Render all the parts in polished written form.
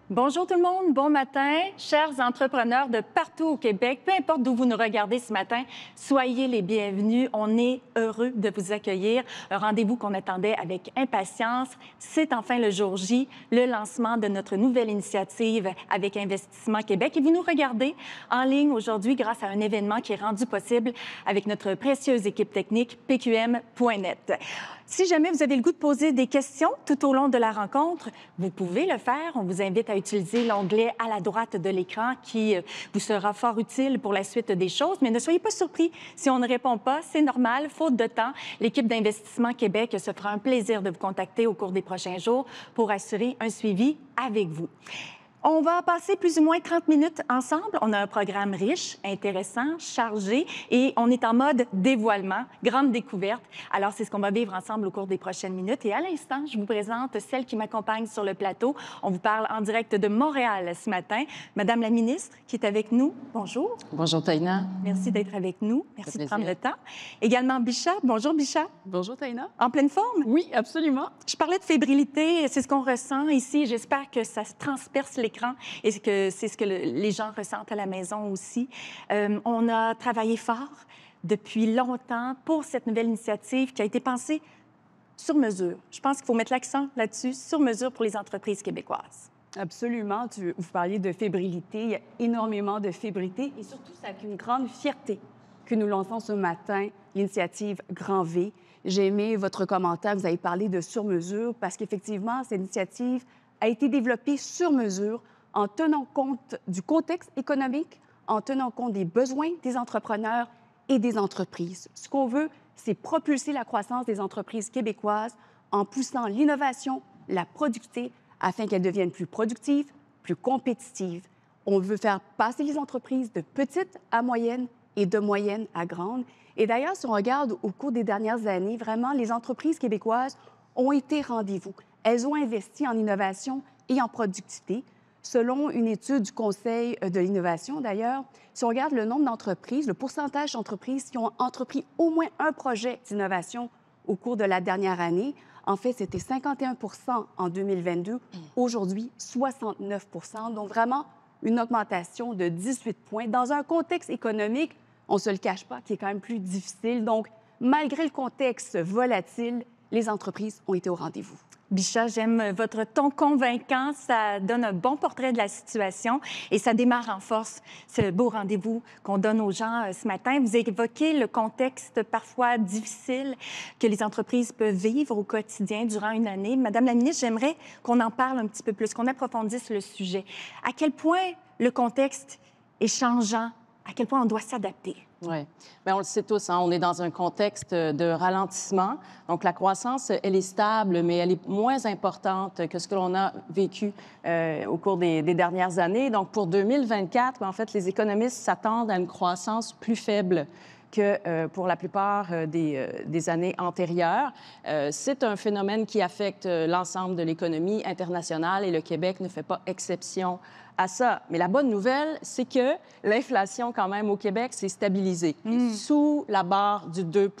Bonjour tout le monde, bon matin, chers entrepreneurs de partout au Québec. Peu importe d'où vous nous regardez ce matin, soyez les bienvenus. On est heureux de vous accueillir. Un rendez-vous qu'on attendait avec impatience. C'est enfin le jour J, le lancement de notre nouvelle initiative avec Investissement Québec. Et vous nous regardez en ligne aujourd'hui grâce à un événement qui est rendu possible avec notre précieuse équipe technique pqm.net. Si jamais vous avez le goût de poser des questions tout au long de la rencontre, vous pouvez le faire. On vous invite à utiliser l'onglet à la droite de l'écran qui vous sera fort utile pour la suite des choses. Mais ne soyez pas surpris si on ne répond pas. C'est normal, faute de temps. L'équipe d'Investissement Québec se fera un plaisir de vous contacter au cours des prochains jours pour assurer un suivi avec vous. On va passer plus ou moins 30 minutes ensemble. On a un programme riche, intéressant, chargé et on est en mode dévoilement, grande découverte. Alors, c'est ce qu'on va vivre ensemble au cours des prochaines minutes. Et à l'instant, je vous présente celle qui m'accompagne sur le plateau. On vous parle en direct de Montréal ce matin. Madame la ministre qui est avec nous, bonjour. Bonjour, Taïna. Merci d'être avec nous. Merci de prendre le temps. Également, Bichat. Bonjour, Bichat. Bonjour, Taïna. En pleine forme? Oui, absolument. Je parlais de fébrilité. C'est ce qu'on ressent ici. J'espère que ça se transperce l'écran et que c'est ce que les gens ressentent à la maison aussi. On a travaillé fort depuis longtemps pour cette nouvelle initiative qui a été pensée sur mesure. Je pense qu'il faut mettre l'accent là-dessus, sur mesure pour les entreprises québécoises. Absolument. Vous parliez de fébrilité. Il y a énormément de fébrilité et surtout, c'est avec une grande fierté que nous lançons ce matin l'initiative Grand V. J'ai aimé votre commentaire. Vous avez parlé de sur mesure parce qu'effectivement, cette initiative a été développée sur mesure en tenant compte du contexte économique, en tenant compte des besoins des entrepreneurs et des entreprises. Ce qu'on veut, c'est propulser la croissance des entreprises québécoises en poussant l'innovation, la productivité, afin qu'elles deviennent plus productives, plus compétitives. On veut faire passer les entreprises de petites à moyennes et de moyennes à grandes. Et d'ailleurs, si on regarde au cours des dernières années, vraiment, les entreprises québécoises ont été rendez-vous. Elles ont investi en innovation et en productivité. Selon une étude du Conseil de l'innovation, d'ailleurs, si on regarde le nombre d'entreprises, le pourcentage d'entreprises qui ont entrepris au moins un projet d'innovation au cours de la dernière année, en fait, c'était 51 en 2022. Aujourd'hui, 69 donc vraiment une augmentation de 18 points dans un contexte économique, on ne se le cache pas, qui est quand même plus difficile. Donc, malgré le contexte volatile, les entreprises ont été au rendez-vous. Bichat, j'aime votre ton convaincant. Ça donne un bon portrait de la situation et ça démarre en force, ce beau rendez-vous qu'on donne aux gens ce matin. Vous évoquez le contexte parfois difficile que les entreprises peuvent vivre au quotidien durant une année. Madame la ministre, j'aimerais qu'on en parle un petit peu plus, qu'on approfondisse le sujet. À quel point le contexte est changeant? À quel point on doit s'adapter? Oui. Bien, on le sait tous, hein, on est dans un contexte de ralentissement. Donc, la croissance, elle est stable, mais elle est moins importante que ce que l'on a vécu au cours des dernières années. Donc, pour 2024, en fait, les économistes s'attendent à une croissance plus faible que pour la plupart des années antérieures. C'est un phénomène qui affecte l'ensemble de l'économie internationale et le Québec ne fait pas exception à ça. Mais la bonne nouvelle, c'est que l'inflation, quand même, au Québec, s'est stabilisée sous la barre du 2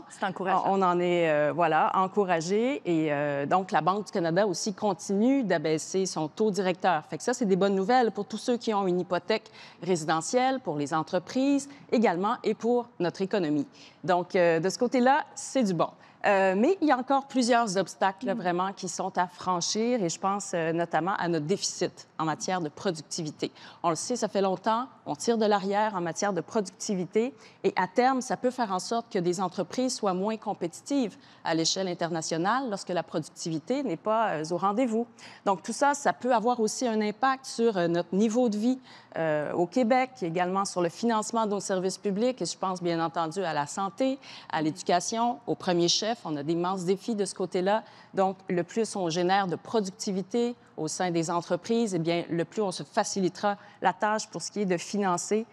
C'est encourageant. On en est, encouragé. Et donc, la Banque du Canada aussi continue d'abaisser son taux directeur. Fait que ça, c'est des bonnes nouvelles pour tous ceux qui ont une hypothèque résidentielle, pour les entreprises également et pour notre économie. Donc, de ce côté-là, c'est du bon. Mais il y a encore plusieurs obstacles vraiment qui sont à franchir et je pense notamment à notre déficit en matière de productivité. On le sait, ça fait longtemps, on tire de l'arrière en matière de productivité et à terme, ça peut faire en sorte que des entreprises soient moins compétitives à l'échelle internationale lorsque la productivité n'est pas au rendez-vous. Donc tout ça, ça peut avoir aussi un impact sur notre niveau de vie au Québec, également sur le financement de nos services publics et je pense bien entendu à la santé, à l'éducation, au premier chef. On a d'immenses défis de ce côté-là. Donc, le plus on génère de productivité au sein des entreprises, eh bien, le plus on se facilitera la tâche pour ce qui est de financer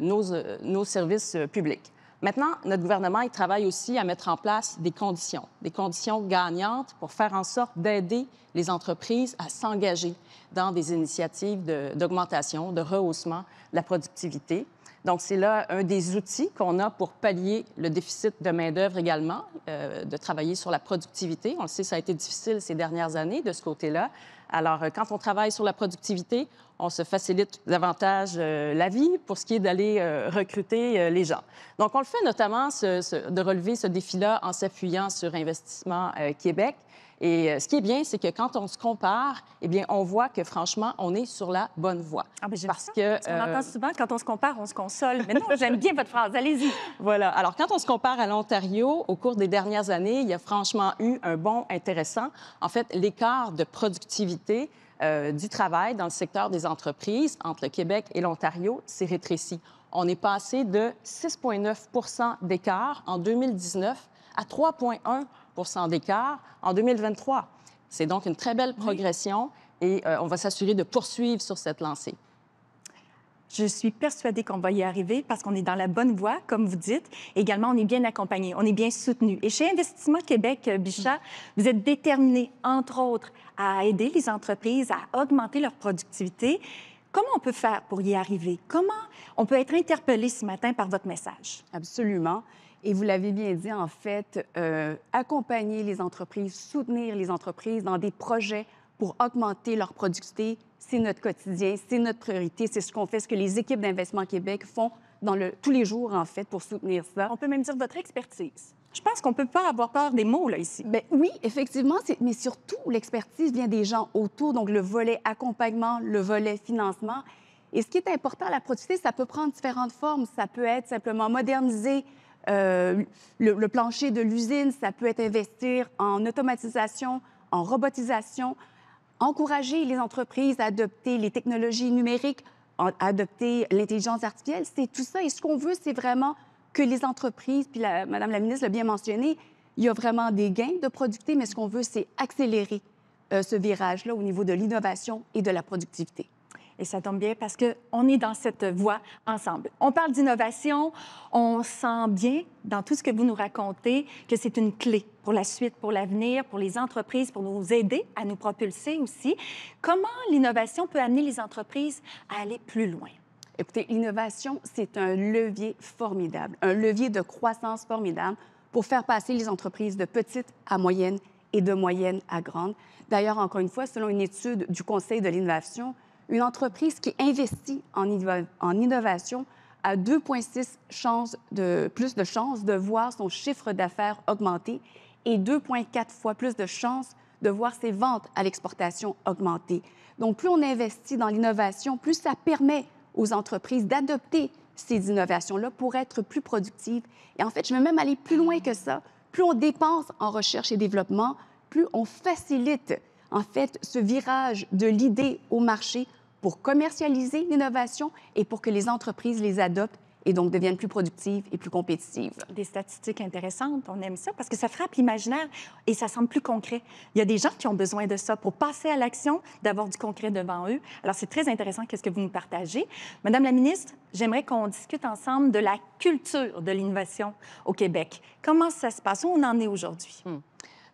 nos services publics. Maintenant, notre gouvernement, il travaille aussi à mettre en place des conditions gagnantes pour faire en sorte d'aider les entreprises à s'engager dans des initiatives d'augmentation, de rehaussement de la productivité. Donc, c'est là un des outils qu'on a pour pallier le déficit de main-d'œuvre également, de travailler sur la productivité. On le sait, ça a été difficile ces dernières années de ce côté-là. Alors, quand on travaille sur la productivité, on se facilite davantage la vie pour ce qui est d'aller recruter les gens. Donc, on le fait notamment de relever ce défi-là en s'appuyant sur Investissement Québec. Et ce qui est bien, c'est que quand on se compare, eh bien, on voit que, franchement, on est sur la bonne voie. Ah, bien, parce que, on entend souvent, quand on se compare, on se console. Mais non, j'aime bien votre phrase. Allez-y. Voilà. Alors, quand on se compare à l'Ontario, au cours des dernières années, il y a franchement eu un bond intéressant. En fait, l'écart de productivité du travail dans le secteur des entreprises entre le Québec et l'Ontario s'est rétréci. On est passé de 6,9 d'écart en 2019 à 3,1 d'écart en 2023. C'est donc une très belle progression et on va s'assurer de poursuivre sur cette lancée. Je suis persuadée qu'on va y arriver parce qu'on est dans la bonne voie, comme vous dites. Également, on est bien accompagné, on est bien soutenu. Et chez Investissement Québec, Bichat, vous êtes déterminé, entre autres, à aider les entreprises à augmenter leur productivité. Comment on peut faire pour y arriver? Comment on peut être interpellé ce matin par votre message? Absolument. Et vous l'avez bien dit, en fait, accompagner les entreprises, soutenir les entreprises dans des projets pour augmenter leur productivité, c'est notre quotidien, c'est notre priorité, c'est ce qu'on fait, ce que les équipes d'Investissement Québec font tous les jours, en fait, pour soutenir ça. On peut même dire votre expertise. Je pense qu'on ne peut pas avoir peur des mots, là, ici. Bien, oui, effectivement, mais surtout, l'expertise vient des gens autour, donc le volet accompagnement, le volet financement. Et ce qui est important à la productivité, ça peut prendre différentes formes. Ça peut être simplement moderniser le plancher de l'usine, ça peut être investir en automatisation, en robotisation, encourager les entreprises à adopter les technologies numériques, à adopter l'intelligence artificielle. C'est tout ça. Et ce qu'on veut, c'est vraiment que les entreprises, puis Madame la ministre l'a bien mentionné, il y a vraiment des gains de productivité, mais ce qu'on veut, c'est accélérer ce virage-là au niveau de l'innovation et de la productivité. Et ça tombe bien parce qu'on est dans cette voie ensemble. On parle d'innovation, on sent bien dans tout ce que vous nous racontez que c'est une clé pour la suite, pour l'avenir, pour les entreprises, pour nous aider à nous propulser aussi. Comment l'innovation peut amener les entreprises à aller plus loin? Écoutez, l'innovation, c'est un levier formidable, un levier de croissance formidable pour faire passer les entreprises de petites à moyennes et de moyennes à grandes. D'ailleurs, encore une fois, selon une étude du Conseil de l'innovation, une entreprise qui investit en innovation a 2,6 plus de chances de voir son chiffre d'affaires augmenter et 2,4 fois plus de chances de voir ses ventes à l'exportation augmenter. Donc, plus on investit dans l'innovation, plus ça permet aux entreprises d'adopter ces innovations-là pour être plus productives. Et en fait, je vais même aller plus loin que ça. Plus on dépense en recherche et développement, plus on facilite en fait, ce virage de l'idée au marché pour commercialiser l'innovation et pour que les entreprises les adoptent et donc deviennent plus productives et plus compétitives. Des statistiques intéressantes, on aime ça parce que ça frappe l'imaginaire et ça semble plus concret. Il y a des gens qui ont besoin de ça pour passer à l'action, d'avoir du concret devant eux. Alors, c'est très intéressant qu'est-ce que vous nous partagez. Madame la ministre, j'aimerais qu'on discute ensemble de la culture de l'innovation au Québec. Comment ça se passe? Où on en est aujourd'hui?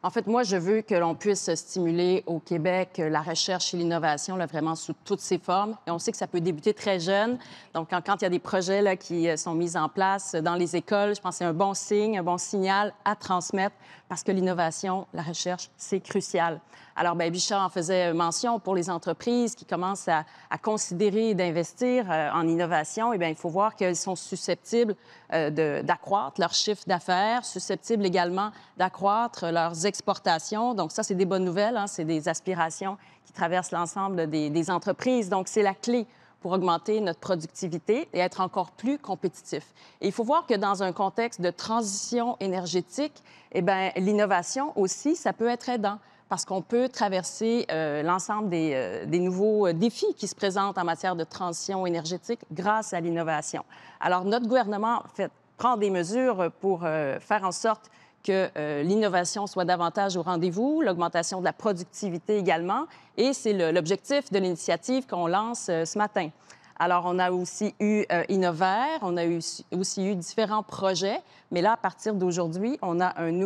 En fait, moi, je veux que l'on puisse stimuler au Québec la recherche et l'innovation là, vraiment sous toutes ses formes. Et on sait que ça peut débuter très jeune. Donc, quand il y a des projets là, qui sont mis en place dans les écoles, je pense que c'est un bon signe, un bon signal à transmettre parce que l'innovation, la recherche, c'est crucial. Alors, bien, Bichat en faisait mention pour les entreprises qui commencent à considérer d'investir en innovation. Eh bien, il faut voir qu'elles sont susceptibles d'accroître leur chiffre d'affaires, susceptibles également d'accroître leurs exportations. Donc, ça, c'est des bonnes nouvelles. Hein? C'est des aspirations qui traversent l'ensemble des entreprises. Donc, c'est la clé pour augmenter notre productivité et être encore plus compétitif. Et il faut voir que dans un contexte de transition énergétique, eh bien, l'innovation aussi, ça peut être aidant parce qu'on peut traverser l'ensemble des nouveaux défis qui se présentent en matière de transition énergétique grâce à l'innovation. Alors, notre gouvernement, en fait, prend des mesures pour faire en sorte que l'innovation soit davantage au rendez-vous, l'augmentation de la productivité également, et c'est l'objectif de l'initiative qu'on lance ce matin. Alors, on a aussi eu Innovair, on a aussi eu différents projets Mais là, à partir d'aujourd'hui, on a une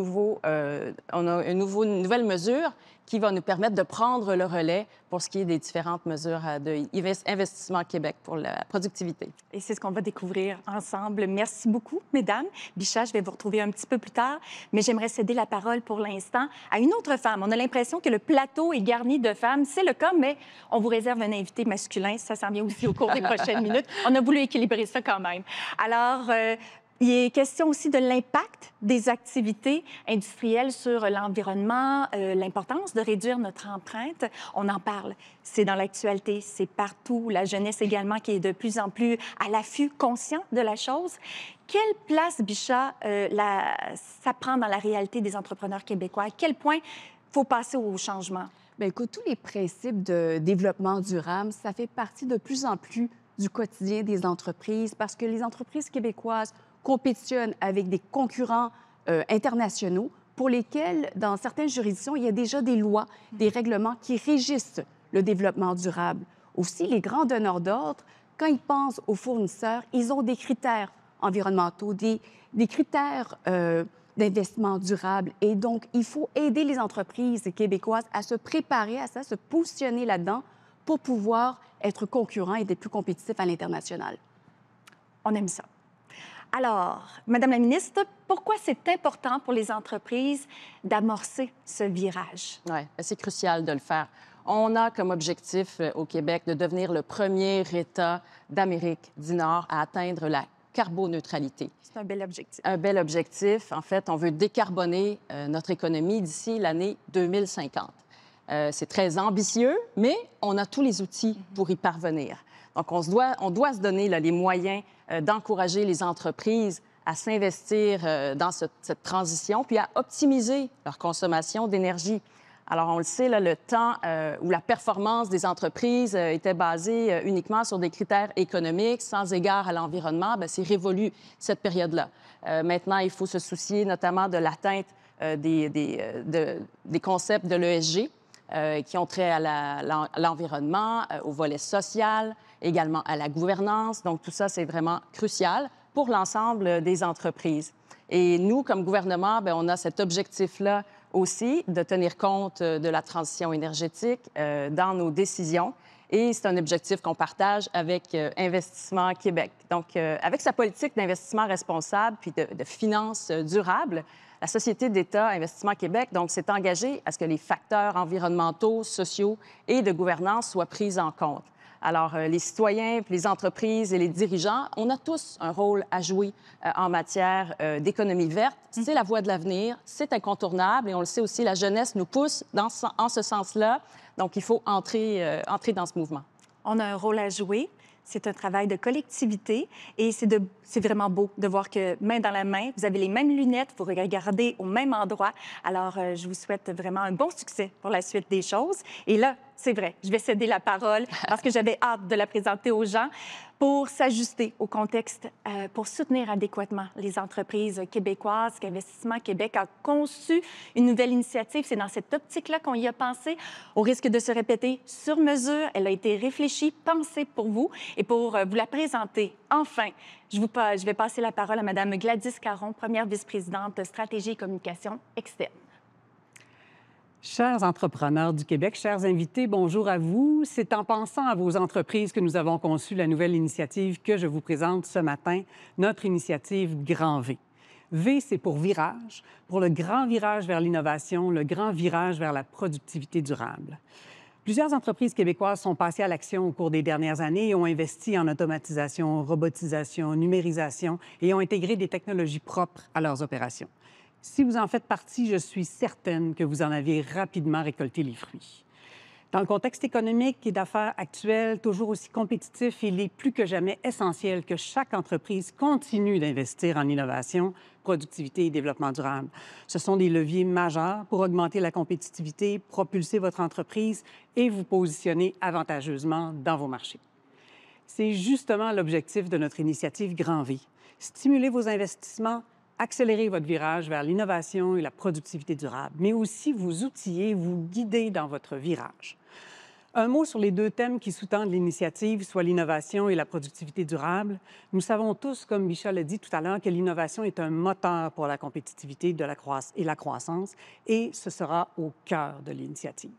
nouvelle mesure qui va nous permettre de prendre le relais pour ce qui est des différentes mesures d'Investissement Québec pour la productivité. Et c'est ce qu'on va découvrir ensemble. Merci beaucoup, mesdames. Bichat, je vais vous retrouver un petit peu plus tard, mais j'aimerais céder la parole pour l'instant à une autre femme. On a l'impression que le plateau est garni de femmes. C'est le cas, mais on vous réserve un invité masculin. Ça s'en vient aussi au cours des prochaines minutes. On a voulu équilibrer ça quand même. Alors, il est question aussi de l'impact des activités industrielles sur l'environnement, l'importance de réduire notre empreinte. On en parle. C'est dans l'actualité, c'est partout. La jeunesse également qui est de plus en plus à l'affût, conscient de la chose. Quelle place, Bichat, ça prend dans la réalité des entrepreneurs québécois? À quel point il faut passer au changement? Bien, écoute, tous les principes de développement durable, ça fait partie de plus en plus du quotidien des entreprises parce que les entreprises québécoises compétitionnent avec des concurrents internationaux pour lesquels, dans certaines juridictions, il y a déjà des lois, des règlements qui régissent le développement durable. Aussi, les grands donneurs d'ordre, quand ils pensent aux fournisseurs, ils ont des critères environnementaux, des critères d'investissement durable. Et donc, il faut aider les entreprises québécoises à se préparer à ça, se positionner là-dedans pour pouvoir être concurrents et être plus compétitifs à l'international. On aime ça. Alors, Madame la ministre, pourquoi c'est important pour les entreprises d'amorcer ce virage? Oui, c'est crucial de le faire. On a comme objectif au Québec de devenir le premier État d'Amérique du Nord à atteindre la carboneutralité. C'est un bel objectif. Un bel objectif. En fait, on veut décarboner notre économie d'ici l'année 2050. C'est très ambitieux, mais on a tous les outils pour y parvenir. Donc, on doit se donner là, les moyens d'encourager les entreprises à s'investir dans cette transition, puis à optimiser leur consommation d'énergie. Alors, on le sait, là, le temps où la performance des entreprises était basée uniquement sur des critères économiques, sans égard à l'environnement, bien, c'est révolu, cette période-là. Maintenant, il faut se soucier notamment de l'atteinte des concepts de l'ESG, qui ont trait à l'environnement, au volet social, également à la gouvernance. Donc, tout ça, c'est vraiment crucial pour l'ensemble des entreprises. Et nous, comme gouvernement, bien, on a cet objectif-là aussi de tenir compte de la transition énergétique dans nos décisions. Et c'est un objectif qu'on partage avec Investissement Québec. Donc, avec sa politique d'investissement responsable puis de finances durables, la Société d'État Investissement Québec donc s'est engagée à ce que les facteurs environnementaux, sociaux et de gouvernance soient pris en compte. Alors, les citoyens, puis les entreprises et les dirigeants, on a tous un rôle à jouer en matière d'économie verte. C'est la voie de l'avenir, c'est incontournable et on le sait aussi, la jeunesse nous pousse en ce sens-là. Donc, il faut entrer dans ce mouvement. On a un rôle à jouer. C'est un travail de collectivité et c'est vraiment beau de voir que main dans la main, vous avez les mêmes lunettes, vous regardez au même endroit. Alors, je vous souhaite vraiment un bon succès pour la suite des choses. Et là, c'est vrai, je vais céder la parole parce que j'avais hâte de la présenter aux gens pour s'ajuster au contexte, pour soutenir adéquatement les entreprises québécoises qu'Investissement Québec a conçu une nouvelle initiative. C'est dans cette optique-là qu'on y a pensé. Au risque de se répéter, sur mesure, elle a été réfléchie, pensée pour vous. Et pour vous la présenter, enfin, je vais passer la parole à Mme Gladys Caron, première vice-présidente de stratégie et communication externe. Chers entrepreneurs du Québec, chers invités, bonjour à vous. C'est en pensant à vos entreprises que nous avons conçu la nouvelle initiative que je vous présente ce matin, notre initiative Grand V. V, c'est pour virage, pour le grand virage vers l'innovation, le grand virage vers la productivité durable. Plusieurs entreprises québécoises sont passées à l'action au cours des dernières années et ont investi en automatisation, robotisation, numérisation et ont intégré des technologies propres à leurs opérations. Si vous en faites partie, je suis certaine que vous en avez rapidement récolté les fruits. Dans le contexte économique et d'affaires actuel, toujours aussi compétitif, il est plus que jamais essentiel que chaque entreprise continue d'investir en innovation, productivité et développement durable. Ce sont des leviers majeurs pour augmenter la compétitivité, propulser votre entreprise et vous positionner avantageusement dans vos marchés. C'est justement l'objectif de notre initiative Grand V. Stimuler vos investissements, accélérer votre virage vers l'innovation et la productivité durable, mais aussi vous outiller, vous guider dans votre virage. Un mot sur les deux thèmes qui sous-tendent l'initiative, soit l'innovation et la productivité durable. Nous savons tous, comme Michel l'a dit tout à l'heure, que l'innovation est un moteur pour la compétitivité et la croissance, et ce sera au cœur de l'initiative.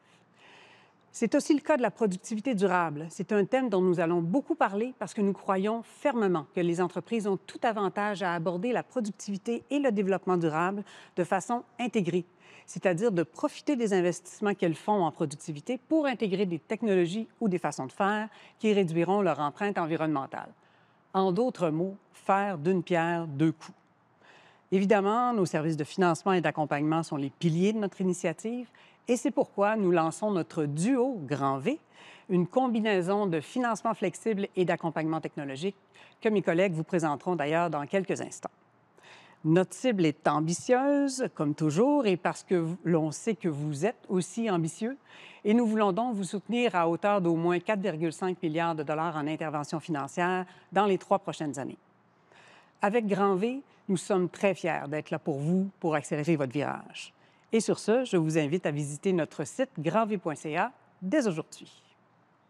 C'est aussi le cas de la productivité durable. C'est un thème dont nous allons beaucoup parler parce que nous croyons fermement que les entreprises ont tout avantage à aborder la productivité et le développement durable de façon intégrée, c'est-à-dire de profiter des investissements qu'elles font en productivité pour intégrer des technologies ou des façons de faire qui réduiront leur empreinte environnementale. En d'autres mots, faire d'une pierre deux coups. Évidemment, nos services de financement et d'accompagnement sont les piliers de notre initiative et c'est pourquoi nous lançons notre duo Grand V, une combinaison de financement flexible et d'accompagnement technologique que mes collègues vous présenteront d'ailleurs dans quelques instants. Notre cible est ambitieuse, comme toujours, et parce que l'on sait que vous êtes aussi ambitieux, et nous voulons donc vous soutenir à hauteur d'au moins 4,5 milliards de dollars en intervention financière dans les 3 prochaines années. Avec Grand V, nous sommes très fiers d'être là pour vous, pour accélérer votre virage. Et sur ce, je vous invite à visiter notre site grandv.ca dès aujourd'hui.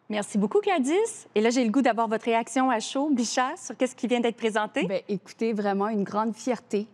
Merci beaucoup, Gladys. Et là, j'ai le goût d'avoir votre réaction à chaud, Bichard, sur ce qui vient d'être présenté. Bien, écoutez, vraiment une grande fierté,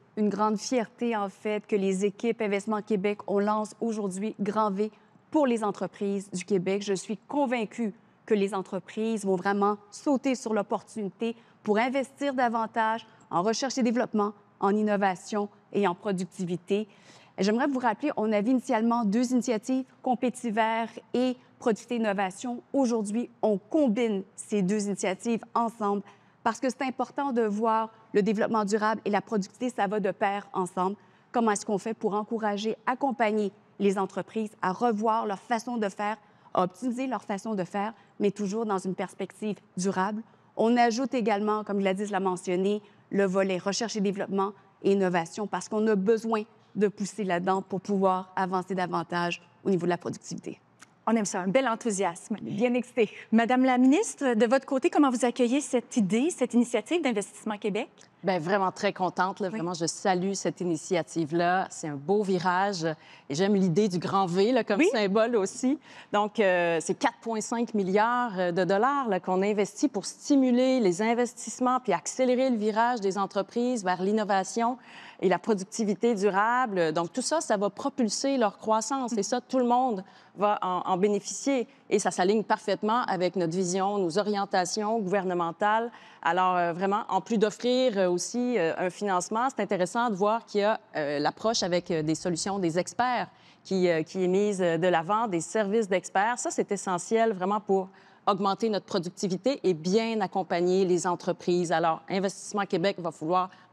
en fait, que les équipes Investissement Québec, on lance aujourd'hui Grand V pour les entreprises du Québec. Je suis convaincue que les entreprises vont vraiment sauter sur l'opportunité pour investir davantage en recherche et développement, en innovation et en productivité. J'aimerais vous rappeler, on avait initialement 2 initiatives, Compétiver et Productivité Innovation. Aujourd'hui, on combine ces 2 initiatives ensemble parce que c'est important de voir le développement durable et la productivité, ça va de pair ensemble. Comment est-ce qu'on fait pour encourager, accompagner les entreprises à revoir leur façon de faire, à optimiser leur façon de faire, mais toujours dans une perspective durable. On ajoute également, comme Gladys l'a mentionné, le volet recherche et développement et innovation parce qu'on a besoin de pousser là-dedans pour pouvoir avancer davantage au niveau de la productivité. On aime ça, un bel enthousiasme. Bien excité. Madame la ministre, de votre côté, comment vous accueillez cette idée, cette initiative d'Investissement Québec? Bien, vraiment très contente. Là. Vraiment, je salue cette initiative-là. C'est un beau virage. Et j'aime l'idée du grand V là, comme symbole aussi. Donc, c'est 4,5 milliards de dollars qu'on investit pour stimuler les investissements puis accélérer le virage des entreprises vers l'innovation et la productivité durable. Donc, tout ça, ça va propulser leur croissance. Et ça, tout le monde va en bénéficier. Et ça s'aligne parfaitement avec notre vision, nos orientations gouvernementales. Alors, vraiment, en plus d'offrir aussi un financement, c'est intéressant de voir qu'il y a l'approche avec des solutions des experts qui est mise de l'avant, des services d'experts. Ça, c'est essentiel vraiment pour augmenter notre productivité et bien accompagner les entreprises. Alors, Investissement Québec va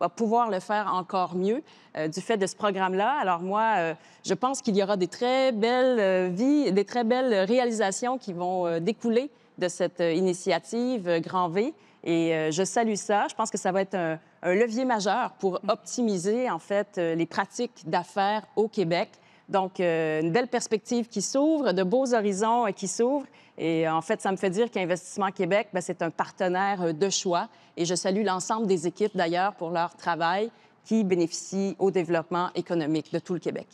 pouvoir le faire encore mieux du fait de ce programme-là. Alors, moi, je pense qu'il y aura des très belles des très belles réalisations qui vont découler de cette initiative Grand V. Et je salue ça. Je pense que ça va être un levier majeur pour optimiser, en fait, les pratiques d'affaires au Québec. Donc, une belle perspective qui s'ouvre, de beaux horizons qui s'ouvrent. Et en fait, ça me fait dire qu'Investissement Québec, bien, c'est un partenaire de choix. Et je salue l'ensemble des équipes, d'ailleurs, pour leur travail qui bénéficie au développement économique de tout le Québec.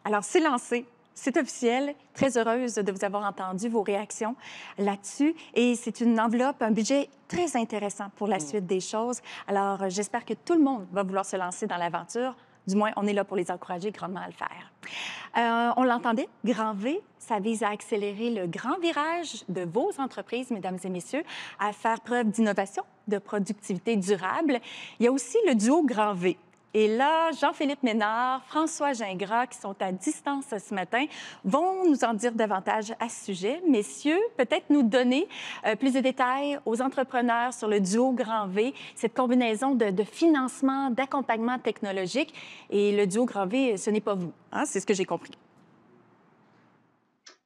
Alors, c'est lancé. C'est officiel. Très heureuse de vous avoir entendu, vos réactions là-dessus. Et c'est une enveloppe, un budget très intéressant pour la suite des choses. Alors, j'espère que tout le monde va vouloir se lancer dans l'aventure. Du moins, on est là pour les encourager grandement à le faire. On l'entendait, Grand V, ça vise à accélérer le grand virage de vos entreprises, mesdames et messieurs, à faire preuve d'innovation, de productivité durable. Il y a aussi le duo Grand V. Et là, Jean-Philippe Ménard, François Gingras, qui sont à distance ce matin, vont nous en dire davantage à ce sujet. Messieurs, peut-être nous donner plus de détails aux entrepreneurs sur le duo Grand V, cette combinaison de financement, d'accompagnement technologique. Et le duo Grand V, ce n'est pas vous, hein? C'est ce que j'ai compris.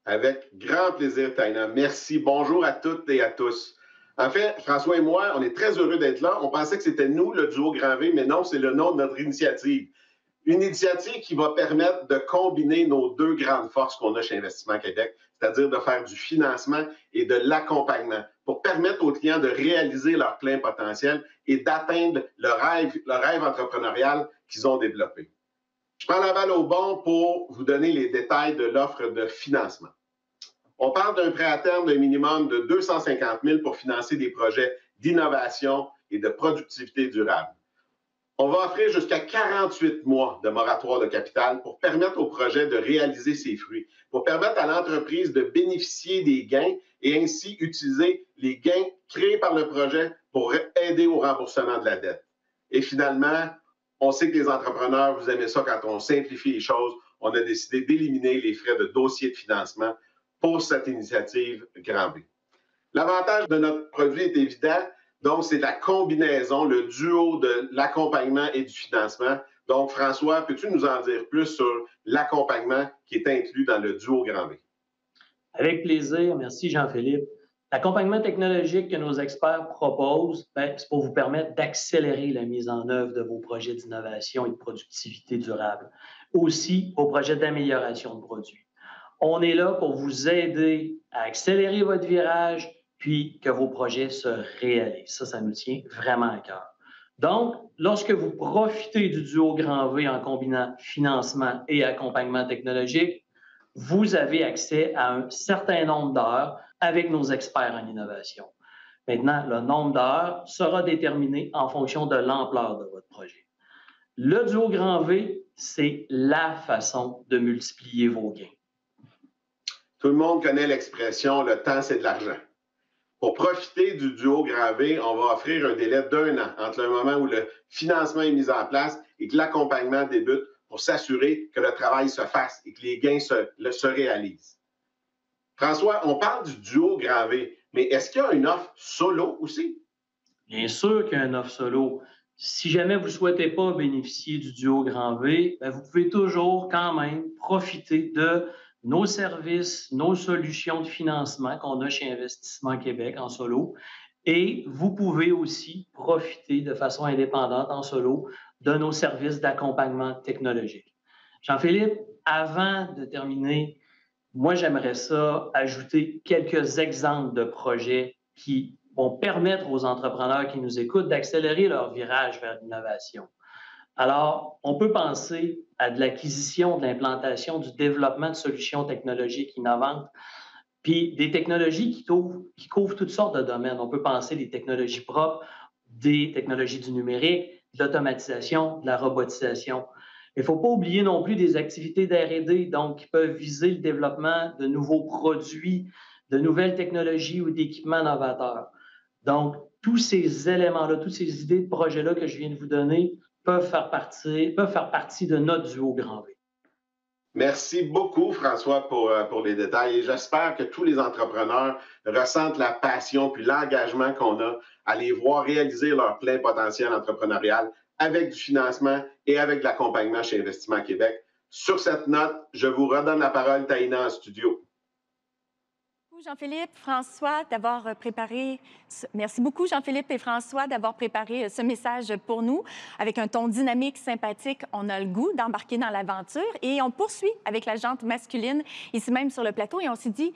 Avec grand plaisir, Taina. Merci. Bonjour à toutes et à tous. En fait, François et moi, on est très heureux d'être là. On pensait que c'était nous, le duo Grand V, mais non, c'est le nom de notre initiative. Une initiative qui va permettre de combiner nos 2 grandes forces qu'on a chez Investissement Québec, c'est-à-dire de faire du financement et de l'accompagnement pour permettre aux clients de réaliser leur plein potentiel et d'atteindre le rêve entrepreneurial qu'ils ont développé. Je prends la balle au bon pour vous donner les détails de l'offre de financement. On parle d'un prêt à terme d'un minimum de 250 000 pour financer des projets d'innovation et de productivité durable. On va offrir jusqu'à 48 mois de moratoire de capital pour permettre au projet de réaliser ses fruits, pour permettre à l'entreprise de bénéficier des gains et ainsi utiliser les gains créés par le projet pour aider au remboursement de la dette. Et finalement, on sait que les entrepreneurs, vous aimez ça quand on simplifie les choses. On a décidé d'éliminer les frais de dossier de financement pour cette initiative Grand V. L'avantage de notre produit est évident. Donc, c'est la combinaison, le duo de l'accompagnement et du financement. Donc, François, peux-tu nous en dire plus sur l'accompagnement qui est inclus dans le duo Grand V? Avec plaisir. Merci, Jean-Philippe. L'accompagnement technologique que nos experts proposent, c'est pour vous permettre d'accélérer la mise en œuvre de vos projets d'innovation et de productivité durable. Aussi, vos projets d'amélioration de produits. On est là pour vous aider à accélérer votre virage, puis que vos projets se réalisent. Ça nous tient vraiment à cœur. Donc, lorsque vous profitez du duo Grand V en combinant financement et accompagnement technologique, vous avez accès à un certain nombre d'heures avec nos experts en innovation. Maintenant, le nombre d'heures sera déterminé en fonction de l'ampleur de votre projet. Le duo Grand V, c'est la façon de multiplier vos gains. Tout le monde connaît l'expression « le temps, c'est de l'argent ». Pour profiter du duo Grand V, on va offrir un délai d'1 an entre le moment où le financement est mis en place et que l'accompagnement débute pour s'assurer que le travail se fasse et que les gains se réalisent. François, on parle du duo Grand V, mais est-ce qu'il y a une offre solo aussi? Bien sûr qu'il y a une offre solo. Si jamais vous ne souhaitez pas bénéficier du duo Grand V, vous pouvez toujours quand même profiter de nos services, nos solutions de financement qu'on a chez Investissement Québec en solo. Et vous pouvez aussi profiter de façon indépendante en solo de nos services d'accompagnement technologique. Jean-Philippe, avant de terminer, moi, j'aimerais ça ajouter quelques exemples de projets qui vont permettre aux entrepreneurs qui nous écoutent d'accélérer leur virage vers l'innovation. Alors, on peut penser à de l'acquisition, de l'implantation, du développement de solutions technologiques innovantes, puis des technologies qui couvrent toutes sortes de domaines. On peut penser des technologies propres, des technologies du numérique, de l'automatisation, de la robotisation. Il ne faut pas oublier non plus des activités d'R&D, donc qui peuvent viser le développement de nouveaux produits, de nouvelles technologies ou d'équipements novateurs. Donc, tous ces éléments-là, toutes ces idées de projets-là que je viens de vous donner peuvent faire partie de notre duo Grand V. Merci beaucoup, François, pour les détails. Et j'espère que tous les entrepreneurs ressentent la passion puis l'engagement qu'on a à les voir réaliser leur plein potentiel entrepreneurial avec du financement et avec de l'accompagnement chez Investissement Québec. Sur cette note, je vous redonne la parole, Taïna, en studio. Jean-Philippe, François, d'avoir préparé... Merci beaucoup, Jean-Philippe et François, d'avoir préparé ce message pour nous. Avec un ton dynamique, sympathique, on a le goût d'embarquer dans l'aventure. Et on poursuit avec la jante masculine, ici même sur le plateau. Et on s'est dit,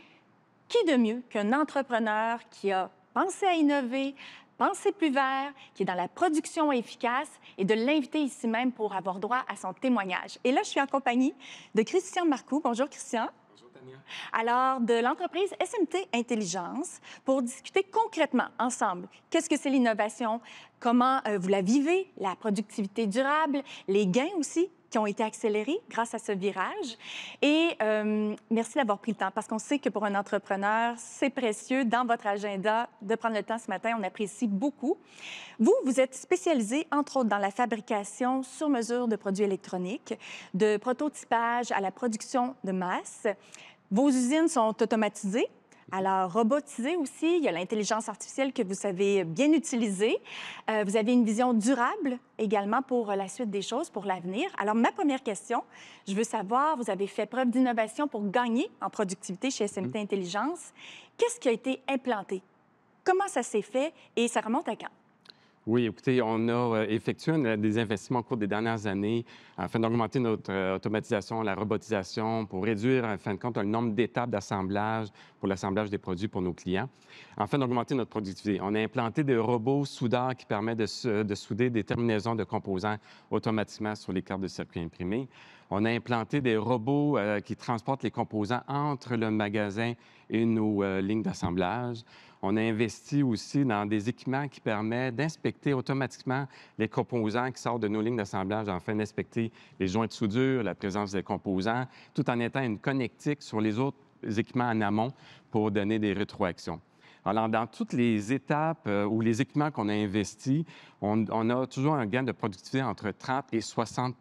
qui de mieux qu'un entrepreneur qui a pensé à innover, pensé plus vert, qui est dans la production efficace, et de l'inviter ici même pour avoir droit à son témoignage. Et là, je suis en compagnie de Christian Marcoux. Bonjour, Christian. Alors, de l'entreprise SMT Intelligence, pour discuter concrètement ensemble qu'est-ce que c'est l'innovation, comment vous la vivez, la productivité durable, les gains aussi qui ont été accélérés grâce à ce virage. Et merci d'avoir pris le temps, parce qu'on sait que pour un entrepreneur, c'est précieux dans votre agenda de prendre le temps ce matin. On apprécie beaucoup. Vous êtes spécialisé, entre autres, dans la fabrication sur mesure de produits électroniques, de prototypage à la production de masse. Vos usines sont automatisées, alors robotisées aussi. Il y a l'intelligence artificielle que vous savez bien utiliser. Vous avez une vision durable également pour la suite des choses, pour l'avenir. Alors, ma première question, je veux savoir, vous avez fait preuve d'innovation pour gagner en productivité chez SMT Intelligence. Qu'est-ce qui a été implanté? Comment ça s'est fait et ça remonte à quand? Oui, écoutez, on a effectué des investissements au cours des dernières années afin d'augmenter notre automatisation, la robotisation, pour réduire, en fin de compte, le nombre d'étapes d'assemblage pour l'assemblage des produits pour nos clients, afin d'augmenter notre productivité. On a implanté des robots soudeurs qui permettent de souder des terminaisons de composants automatiquement sur les cartes de circuit imprimés. On a implanté des robots qui transportent les composants entre le magasin et nos lignes d'assemblage. On a investi aussi dans des équipements qui permettent d'inspecter automatiquement les composants qui sortent de nos lignes d'assemblage afin d'inspecter les joints de soudure, la présence des composants, tout en étant une connectique sur les autres équipements en amont pour donner des rétroactions. Alors, dans toutes les étapes ou les équipements qu'on a investis, on a toujours un gain de productivité entre 30 et 60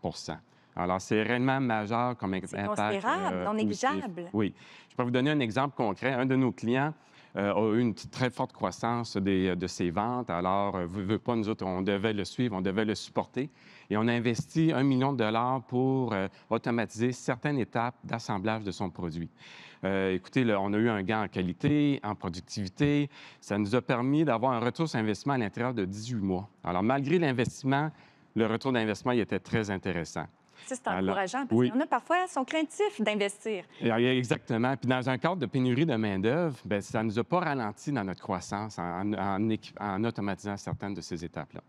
Alors, c'est réellement majeur comme impact. C'est considérable, non négligeable. Oui. Je peux vous donner un exemple concret. Un de nos clients a eu une très forte croissance de ses ventes. Alors, veut pas, nous autres, on devait le suivre, on devait le supporter. Et on a investi 1 million de dollars pour automatiser certaines étapes d'assemblage de son produit. Écoutez, on a eu un gain en qualité, en productivité. Ça nous a permis d'avoir un retour sur investissement à l'intérieur de 18 mois. Alors, malgré l'investissement, le retour d'investissement il était très intéressant. Ça, c'est encourageant parce oui. qu'il y en a parfois qui sont craintifs d'investir. Exactement. Puis dans un cadre de pénurie de main-d'œuvre, bien, ça ne nous a pas ralenti dans notre croissance en automatisant certaines de ces étapes-là.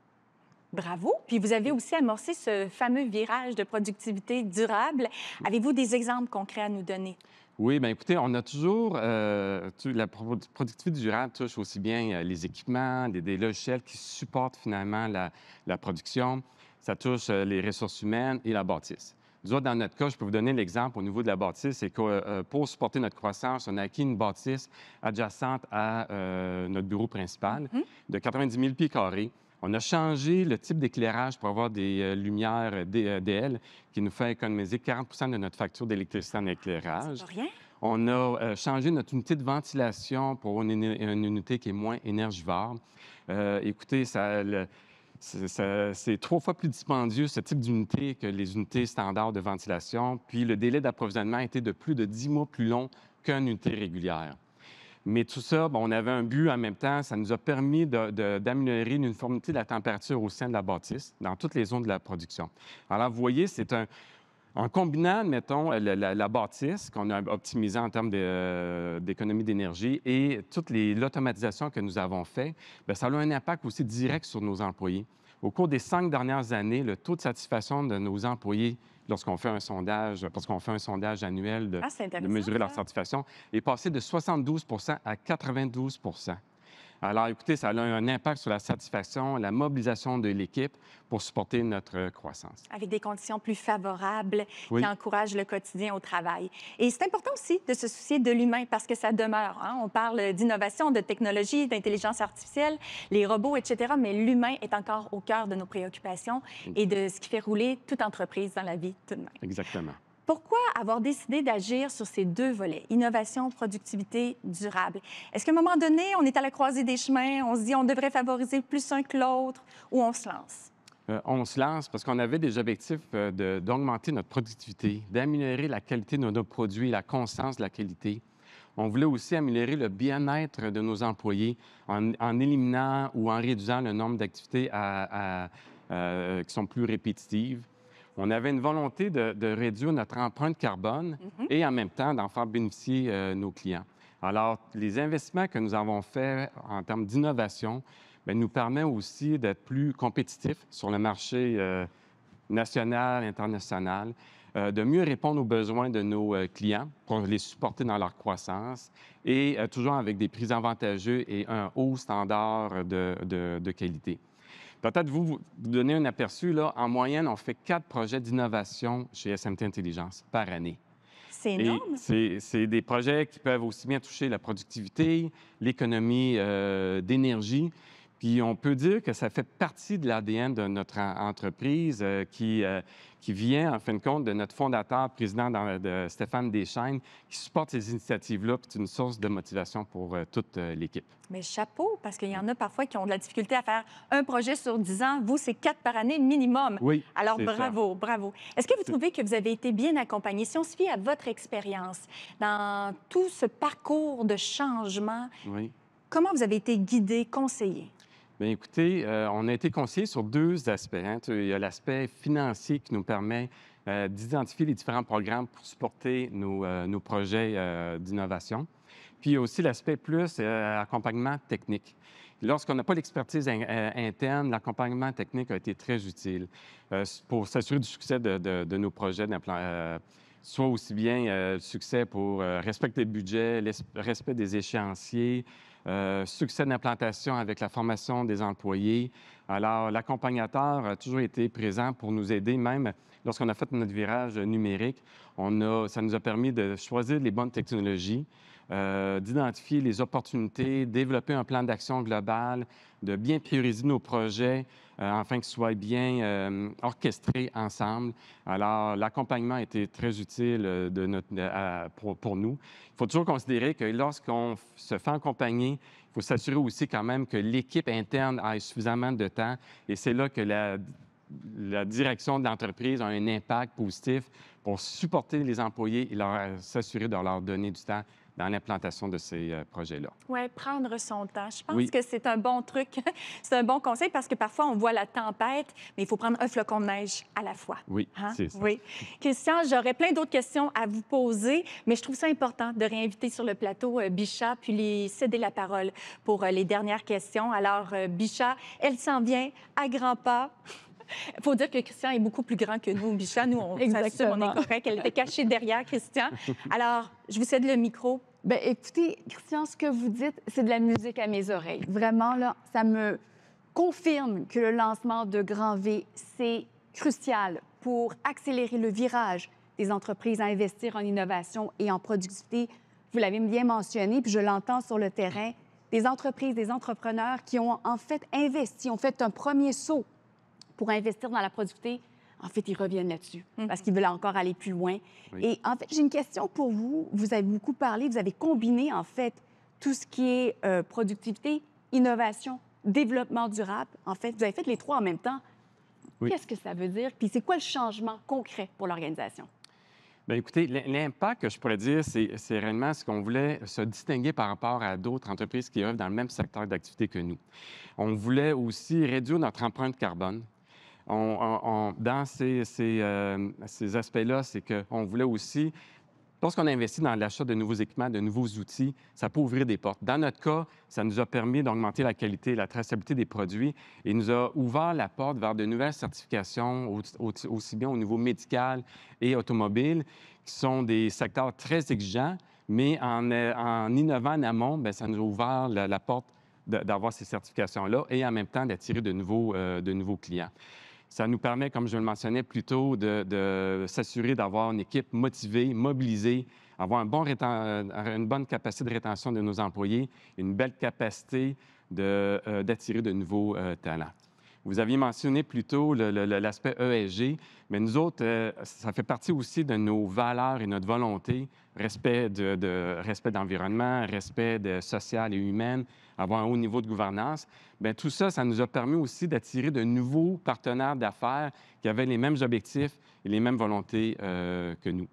Bravo. Puis vous avez aussi amorcé ce fameux virage de productivité durable. Avez-vous des exemples concrets à nous donner? Oui, bien écoutez, on a toujours... la productivité durable touche aussi bien les équipements, des logiciels qui supportent finalement la production. Ça touche les ressources humaines et la bâtisse. Nous autres, dans notre cas, je peux vous donner l'exemple au niveau de la bâtisse, c'est que pour supporter notre croissance, on a acquis une bâtisse adjacente à notre bureau principal de 90 000 pieds carrés. On a changé le type d'éclairage pour avoir des lumières DL qui nous fait économiser 40 de notre facture d'électricité en éclairage. C'est pas rien. On a changé notre unité de ventilation pour une unité qui est moins énergivore. Écoutez, c'est 3 fois plus dispendieux, ce type d'unité, que les unités standards de ventilation. Puis le délai d'approvisionnement a été de plus de 10 mois plus long qu'une unité régulière. Mais tout ça, on avait un but en même temps. Ça nous a permis d'améliorer l'uniformité de la température au sein de la bâtisse, dans toutes les zones de la production. Alors, vous voyez, c'est en combinant, mettons, la bâtisse qu'on a optimisée en termes d'économie d'énergie et toute l'automatisation que nous avons faite, bien, ça a un impact aussi direct sur nos employés. Au cours des 5 dernières années, le taux de satisfaction de nos employés, lorsqu'on fait un sondage, parce qu'on fait un sondage annuel de mesurer leur satisfaction, est passé de 72 à 92 Alors, écoutez, ça a un impact sur la satisfaction, la mobilisation de l'équipe pour supporter notre croissance. Avec des conditions plus favorables Oui. qui encouragent le quotidien au travail. Et c'est important aussi de se soucier de l'humain parce que ça demeure. On parle d'innovation, de technologie, d'intelligence artificielle, les robots, etc. Mais l'humain est encore au cœur de nos préoccupations et de ce qui fait rouler toute entreprise dans la vie tout de même. Exactement. Pourquoi avoir décidé d'agir sur ces 2 volets, innovation, productivité, durable? Est-ce qu'à un moment donné, on est à la croisée des chemins, on se dit on devrait favoriser plus un que l'autre ou on se lance? On se lance parce qu'on avait des objectifs d'augmenter notre productivité, d'améliorer la qualité de nos produits, la constance de la qualité. On voulait aussi améliorer le bien-être de nos employés en éliminant ou en réduisant le nombre d'activités qui sont plus répétitives. On avait une volonté de réduire notre empreinte carbone et en même temps d'en faire bénéficier nos clients. Alors, les investissements que nous avons faits en termes d'innovation nous permettent aussi d'être plus compétitifs sur le marché national, international, de mieux répondre aux besoins de nos clients pour les supporter dans leur croissance et toujours avec des prix avantageux et un haut standard de qualité. Peut-être vous donner un aperçu, là, en moyenne, on fait 4 projets d'innovation chez SMT Intelligence par année. C'est énorme. C'est des projets qui peuvent aussi bien toucher la productivité, l'économie d'énergie. Puis on peut dire que ça fait partie de l'ADN de notre entreprise qui vient, en fin de compte, de notre fondateur, président de Stéphane Deschaines, qui supporte ces initiatives-là. Puis c'est une source de motivation pour toute l'équipe. Mais chapeau, parce qu'il y en a parfois qui ont de la difficulté à faire un projet sur 10 ans. Vous, c'est 4 par année minimum. Oui. Alors, bravo, bravo. Est-ce que vous trouvez que vous avez été bien accompagné? Si on se fie à votre expérience dans tout ce parcours de changement, Oui. comment vous avez été guidé, conseillé? Bien, écoutez, on a été conseillé sur deux aspects, hein. Il y a l'aspect financier qui nous permet d'identifier les différents programmes pour supporter nos projets d'innovation. Puis il y a aussi l'aspect plus accompagnement technique. Lorsqu'on n'a pas l'expertise interne, l'accompagnement technique a été très utile pour s'assurer du succès de nos projets soit aussi bien le succès pour respecter le budget, le respect des échéanciers, succès d'implantation avec la formation des employés. Alors, l'accompagnateur a toujours été présent pour nous aider, même lorsqu'on a fait notre virage numérique. Ça nous a permis de choisir les bonnes technologies, d'identifier les opportunités, développer un plan d'action global, de bien prioriser nos projets afin qu'ils soient bien orchestrés ensemble. Alors, l'accompagnement a été très utile pour nous. Il faut toujours considérer que lorsqu'on se fait accompagner, il faut s'assurer aussi quand même que l'équipe interne ait suffisamment de temps. Et c'est là que la direction de l'entreprise a un impact positif pour supporter les employés et s'assurer de leur donner du temps dans l'implantation de ces projets-là. Oui, prendre son temps. Je pense Oui. que c'est un bon truc. C'est un bon conseil parce que parfois, on voit la tempête, mais il faut prendre un flocon de neige à la fois. Oui, Hein? c'est ça. Oui. Christian, j'aurais plein d'autres questions à vous poser, mais je trouve ça important de réinviter sur le plateau Bichat puis lui céder la parole pour les dernières questions. Alors, Bichat, elle s'en vient à grands pas. Il faut dire que Christian est beaucoup plus grand que nous, Bichat. Nous, on s'assure, on est correct. Elle était cachée derrière Christian. Alors, je vous cède le micro. Bien, écoutez, Christian, ce que vous dites, c'est de la musique à mes oreilles. Vraiment, là, ça me confirme que le lancement de Grand V, c'est crucial pour accélérer le virage des entreprises à investir en innovation et en productivité. Vous l'avez bien mentionné, puis je l'entends sur le terrain, des entreprises, des entrepreneurs qui ont en fait investi, ont fait un premier saut pour investir dans la productivité. En fait, ils reviennent là-dessus parce qu'ils veulent encore aller plus loin. Oui. Et en fait, j'ai une question pour vous. Vous avez beaucoup parlé, vous avez combiné en fait tout ce qui est productivité, innovation, développement durable. En fait, vous avez fait les trois en même temps. Oui. Qu'est-ce que ça veut dire? Puis c'est quoi le changement concret pour l'organisation? Bien, écoutez, l'impact que je pourrais dire, c'est réellement ce qu'on voulait se distinguer par rapport à d'autres entreprises qui œuvrent dans le même secteur d'activité que nous. On voulait aussi réduire notre empreinte carbone. Dans ces aspects-là, c'est qu'on voulait aussi, lorsqu'on investit dans l'achat de nouveaux équipements, de nouveaux outils, ça peut ouvrir des portes. Dans notre cas, ça nous a permis d'augmenter la qualité, la traçabilité des produits et nous a ouvert la porte vers de nouvelles certifications, aussi bien au niveau médical et automobile, qui sont des secteurs très exigeants, mais en innovant en amont, bien, ça nous a ouvert la porte d'avoir ces certifications-là et en même temps d'attirer de nouveaux clients. Ça nous permet, comme je le mentionnais plus tôt, de s'assurer d'avoir une équipe motivée, mobilisée, avoir une bonne capacité de rétention de nos employés, une belle capacité d'attirer de nouveaux talents. Vous aviez mentionné plus tôt l'aspect ESG, mais nous autres, ça fait partie aussi de nos valeurs et notre volonté, respect de l'environnement, respect social et humain, avoir un haut niveau de gouvernance. Bien, tout ça, ça nous a permis aussi d'attirer de nouveaux partenaires d'affaires qui avaient les mêmes objectifs et les mêmes volontés que nous.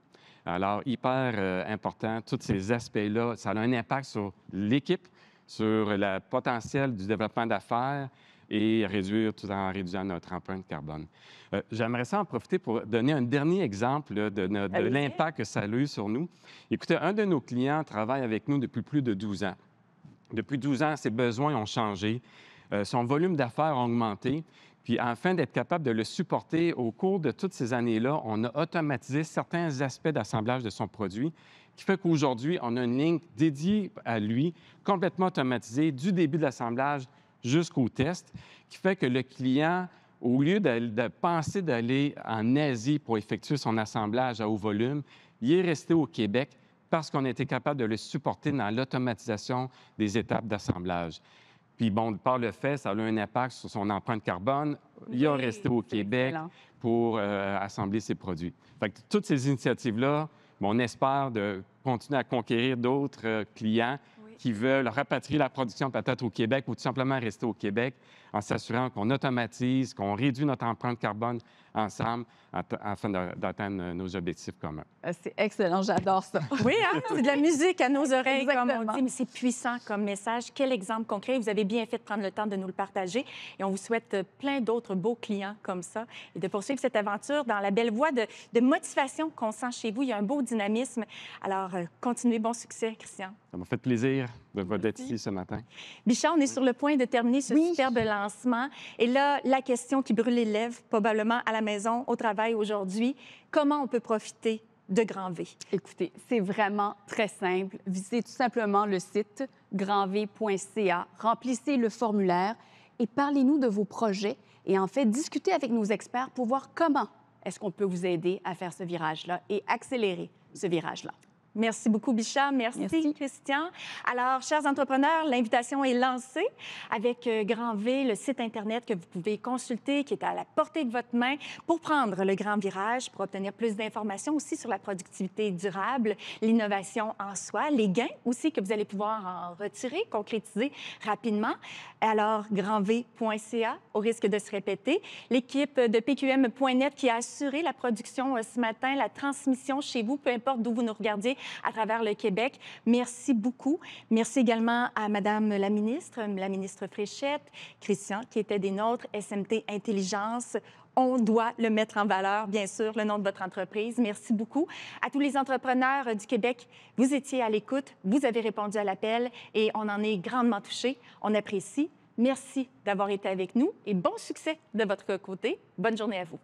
Alors, hyper important, tous ces aspects-là, ça a un impact sur l'équipe, sur le potentiel du développement d'affaires et tout en réduisant notre empreinte carbone. J'aimerais ça en profiter pour donner un dernier exemple là, de l'impact que ça a eu sur nous. Écoutez, un de nos clients travaille avec nous depuis plus de 12 ans. Depuis 12 ans, ses besoins ont changé, son volume d'affaires a augmenté, puis afin d'être capable de le supporter au cours de toutes ces années-là, on a automatisé certains aspects d'assemblage de son produit, qui fait qu'aujourd'hui, on a une ligne dédiée à lui, complètement automatisée, du début de l'assemblage jusqu'au test, qui fait que le client, au lieu de penser d'aller en Asie pour effectuer son assemblage à haut volume, il est resté au Québec parce qu'on a été capable de le supporter dans l'automatisation des étapes d'assemblage. Puis, bon, par le fait, ça a eu un impact sur son empreinte carbone. Il a resté au Québec pour assembler ses produits. Fait que toutes ces initiatives-là, on espère de continuer à conquérir d'autres clients qui veulent rapatrier la production peut-être au Québec ou tout simplement rester au Québec en s'assurant qu'on automatise, qu'on réduit notre empreinte carbone ensemble afin d'atteindre nos objectifs communs. C'est excellent, j'adore ça. Oui, hein? C'est de la musique à nos oreilles, comme on Exactement. dit, mais c'est puissant comme message. Quel exemple concret. Vous avez bien fait de prendre le temps de nous le partager et on vous souhaite plein d'autres beaux clients comme ça et de poursuivre cette aventure dans la belle voie de motivation qu'on sent chez vous. Il y a un beau dynamisme. Alors, continuez. Bon succès, Christian. Ça m'a fait plaisir d'être ici ce matin. Bichard, on est sur le point de terminer ce superbe lancement. Et là, la question qui brûle les lèvres, probablement à la maison, au travail aujourd'hui, comment on peut profiter de Grand V? Écoutez, c'est vraiment très simple. Visitez tout simplement le site grandv.ca, remplissez le formulaire et parlez-nous de vos projets et en fait, discutez avec nos experts pour voir comment est-ce qu'on peut vous aider à faire ce virage-là et accélérer ce virage-là. Merci beaucoup, Bichard. Merci, Christian. Alors, chers entrepreneurs, l'invitation est lancée avec Grand V, le site Internet que vous pouvez consulter, qui est à la portée de votre main pour prendre le grand virage, pour obtenir plus d'informations aussi sur la productivité durable, l'innovation en soi, les gains aussi que vous allez pouvoir en retirer, concrétiser rapidement. Alors, grandv.ca, au risque de se répéter, l'équipe de PQM.net qui a assuré la production ce matin, la transmission chez vous, peu importe d'où vous nous regardiez, à travers le Québec. Merci beaucoup. Merci également à Madame la ministre Fréchette, Christian, qui était des nôtres, SMT Intelligence. On doit le mettre en valeur, bien sûr, le nom de votre entreprise. Merci beaucoup. À tous les entrepreneurs du Québec, vous étiez à l'écoute, vous avez répondu à l'appel et on en est grandement touchés. On apprécie. Merci d'avoir été avec nous et bon succès de votre côté. Bonne journée à vous.